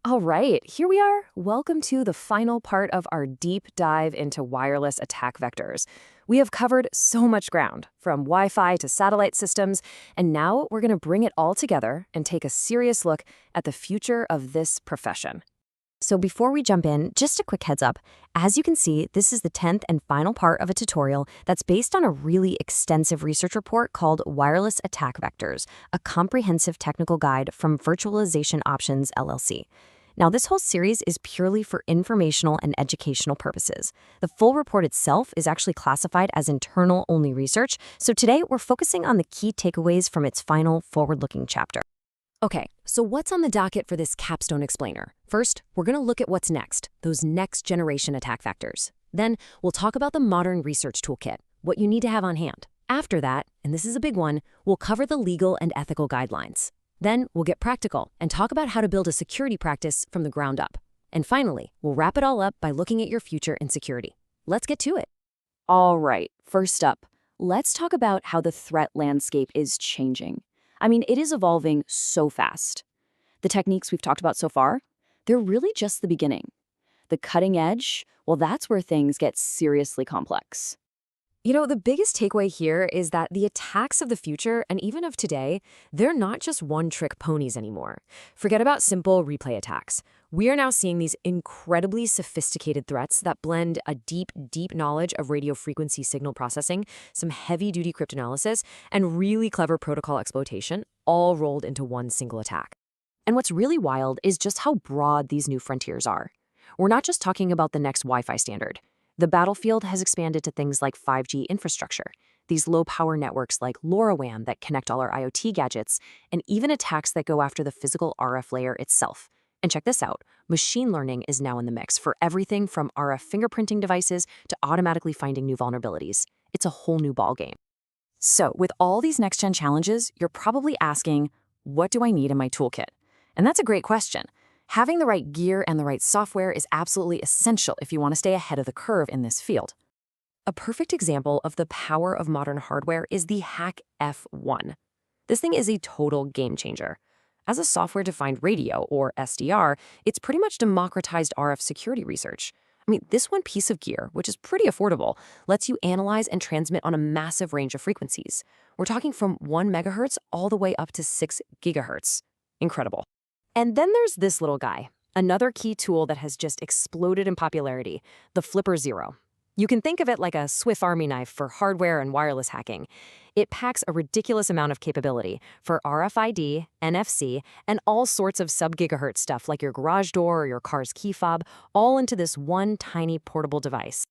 All right, here we are. Welcome to the final part of our deep dive into wireless attack vectors. We have covered so much ground, from Wi-Fi to satellite systems, and now we're going to bring it all together and take a serious look at the future of this profession. So before we jump in, just a quick heads up. As you can see, this is the 10th and final part of a tutorial that's based on a really extensive research report called Wireless Attack Vectors, a comprehensive technical guide from Virtualization Options LLC. Now, this whole series is purely for informational and educational purposes. The full report itself is actually classified as internal-only research, so today we're focusing on the key takeaways from its final forward-looking chapter. Okay, so what's on the docket for this capstone explainer? First, we're going to look at what's next, those next-generation attack vectors. Then, we'll talk about the modern research toolkit, what you need to have on hand. After that, and this is a big one, we'll cover the legal and ethical guidelines. Then, we'll get practical and talk about how to build a security practice from the ground up. And finally, we'll wrap it all up by looking at your future in security. Let's get to it. All right, first up, let's talk about how the threat landscape is changing. I mean, it is evolving so fast. The techniques we've talked about so far, they're really just the beginning. The cutting edge, well, that's where things get seriously complex. You know, the biggest takeaway here is that the attacks of the future, and even of today, they're not just one-trick ponies anymore. Forget about simple replay attacks. We are now seeing these incredibly sophisticated threats that blend a deep knowledge of radio frequency signal processing, some heavy-duty cryptanalysis, and really clever protocol exploitation, all rolled into one single attack. And what's really wild is just how broad these new frontiers are. We're not just talking about the next Wi-Fi standard. The battlefield has expanded to things like 5G infrastructure, these low-power networks like LoRaWAN that connect all our IoT gadgets, and even attacks that go after the physical RF layer itself. And check this out, machine learning is now in the mix for everything from RF fingerprinting devices to automatically finding new vulnerabilities. It's a whole new ballgame. So, with all these next-gen challenges, you're probably asking, what do I need in my toolkit? And that's a great question. Having the right gear and the right software is absolutely essential if you want to stay ahead of the curve in this field. A perfect example of the power of modern hardware is the Hack F1. This thing is a total game changer. As a software-defined radio, or SDR, it's pretty much democratized RF security research. I mean, this one piece of gear, which is pretty affordable, lets you analyze and transmit on a massive range of frequencies. We're talking from 1 megahertz all the way up to 6 gigahertz. Incredible. And then there's this little guy, another key tool that has just exploded in popularity, the Flipper Zero. You can think of it like a Swiss Army knife for hardware and wireless hacking. It packs a ridiculous amount of capability for RFID, NFC, and all sorts of sub-gigahertz stuff like your garage door or your car's key fob, all into this one tiny portable device.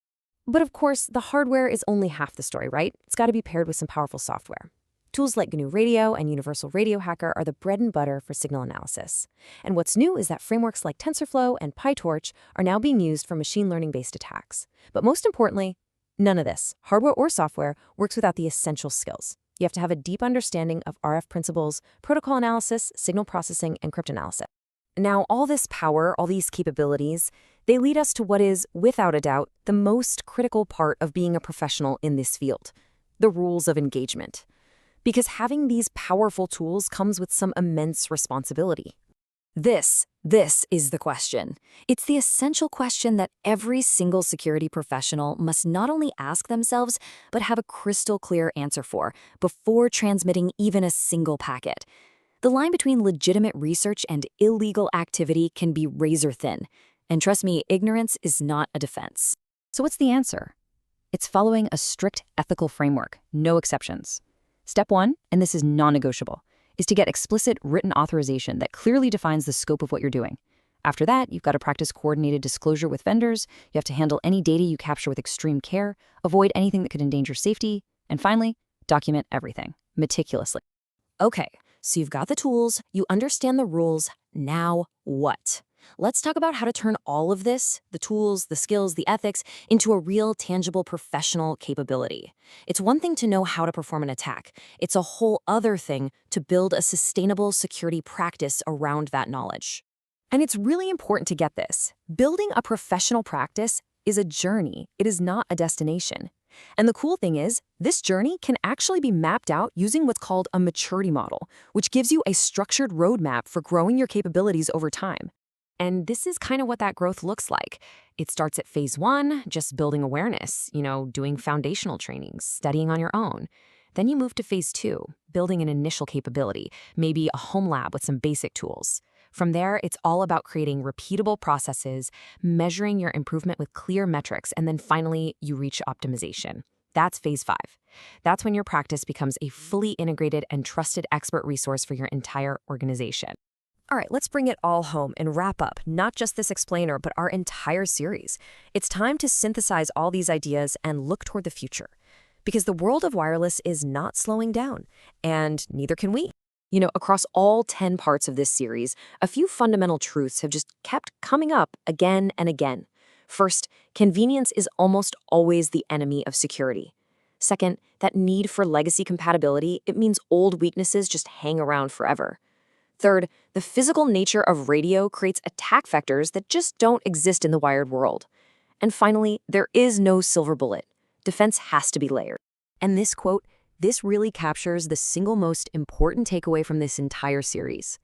But of course, the hardware is only half the story, right? It's got to be paired with some powerful software. Tools like GNU Radio and Universal Radio Hacker are the bread and butter for signal analysis. And what's new is that frameworks like TensorFlow and PyTorch are now being used for machine learning-based attacks. But most importantly, none of this, hardware or software, works without the essential skills. You have to have a deep understanding of RF principles, protocol analysis, signal processing, and cryptanalysis. Now, all this power, all these capabilities, they lead us to what is, without a doubt, the most critical part of being a professional in this field, the rules of engagement. Because having these powerful tools comes with some immense responsibility. This is the question. It's the essential question that every single security professional must not only ask themselves, but have a crystal clear answer for before transmitting even a single packet. The line between legitimate research and illegal activity can be razor thin. And trust me, ignorance is not a defense. So what's the answer? It's following a strict ethical framework, no exceptions. Step 1, and this is non-negotiable, is to get explicit written authorization that clearly defines the scope of what you're doing. After that, you've got to practice coordinated disclosure with vendors, you have to handle any data you capture with extreme care, avoid anything that could endanger safety, and finally, document everything, meticulously. Okay, so you've got the tools, you understand the rules, now what? Let's talk about how to turn all of this, the tools, the skills, the ethics, into a real, tangible, professional capability. It's one thing to know how to perform an attack. It's a whole other thing to build a sustainable security practice around that knowledge. And it's really important to get this. Building a professional practice is a journey. It is not a destination. And the cool thing is, this journey can actually be mapped out using what's called a maturity model, which gives you a structured roadmap for growing your capabilities over time. And this is kind of what that growth looks like. It starts at phase 1, just building awareness, doing foundational trainings, studying on your own. Then you move to phase 2, building an initial capability, maybe a home lab with some basic tools. From there, it's all about creating repeatable processes, measuring your improvement with clear metrics, and then finally, you reach optimization. That's phase 5. That's when your practice becomes a fully integrated and trusted expert resource for your entire organization. All right, let's bring it all home and wrap up not just this explainer, but our entire series. It's time to synthesize all these ideas and look toward the future. Because the world of wireless is not slowing down, and neither can we. Across all 10 parts of this series, a few fundamental truths have just kept coming up again and again. First, convenience is almost always the enemy of security. Second, that need for legacy compatibility, it means old weaknesses just hang around forever. Third, the physical nature of radio creates attack vectors that just don't exist in the wired world. And finally, there is no silver bullet. Defense has to be layered. And this quote, this really captures the single most important takeaway from this entire series.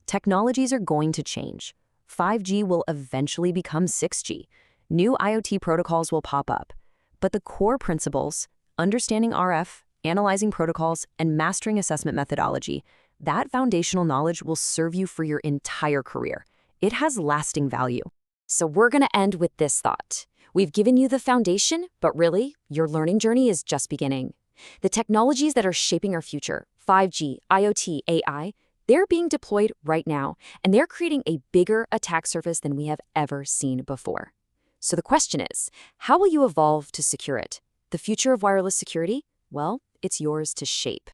Technologies are going to change. 5G will eventually become 6G. New IoT protocols will pop up. But the core principles, understanding RF, analyzing protocols, and mastering assessment methodology, that foundational knowledge will serve you for your entire career. It has lasting value. So we're going to end with this thought. We've given you the foundation, but really, your learning journey is just beginning. The technologies that are shaping our future, 5G, IoT, AI, they're being deployed right now, and they're creating a bigger attack surface than we have ever seen before. So the question is, how will you evolve to secure it? The future of wireless security? Well, it's yours to shape.